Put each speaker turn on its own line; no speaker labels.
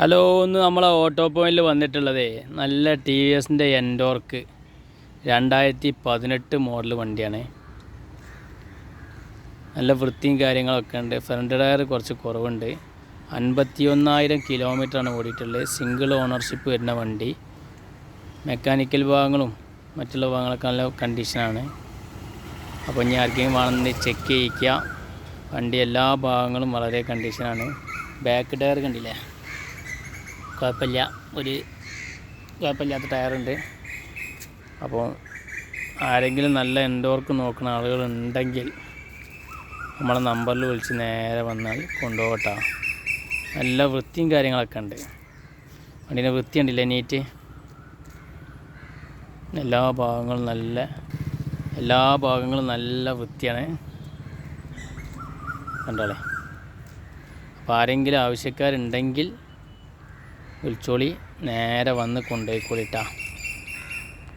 Hello, ഒന്ന് നമ്മളെ auto പോയിന്റിൽ വന്നിട്ടുള്ളതേ നല്ല ടി വി എസിൻ്റെ എൻഡോർക്ക് 2018 മോഡൽ വണ്ടിയാണ്. നല്ല വൃത്തിയും കാര്യങ്ങളൊക്കെ ഉണ്ട്. ഫ്രണ്ട് ടയർ കുറച്ച് കുറവുണ്ട്. 51,000 കിലോമീറ്ററാണ് ഓടിയിട്ടുള്ളത്. സിംഗിൾ ഓണർഷിപ്പ് വരുന്ന വണ്ടി. മെക്കാനിക്കൽ ഭാഗങ്ങളും മറ്റുള്ള ഭാഗങ്ങളൊക്കെ നല്ല കണ്ടീഷനാണ്. അപ്പോൾ ഇനി ആർക്കെങ്കിലും വേണമെന്ന് ചെക്ക് ചെയ്യിക്കുക. വണ്ടി എല്ലാ ഭാഗങ്ങളും വളരെ കണ്ടീഷനാണ്. ബാക്ക് ടയർ കണ്ടില്ലേ, കുഴപ്പമില്ലാത്ത ടയറുണ്ട്. അപ്പോൾ ആരെങ്കിലും നല്ല എൻഡോർക്ക് നോക്കുന്ന ആളുകളുണ്ടെങ്കിൽ നമ്മളെ നമ്പറിൽ വിളിച്ച് നേരെ വന്നാൽ കൊണ്ടുപോകട്ടോ. നല്ല വൃത്തിയും കാര്യങ്ങളൊക്കെ ഉണ്ട്. വണ്ടീൻ്റെ വൃത്തി ഉണ്ടല്ലേ, നീറ്റ്. എല്ലാ ഭാഗങ്ങളും നല്ല വൃത്തിയാണ്. കണ്ടോളെ. അപ്പോൾ ആരെങ്കിലും ആവശ്യക്കാരുണ്ടെങ്കിൽ വിളിച്ചോളി, നേരെ വന്ന് കൊണ്ടുപോയിക്കോളിട്ടാ.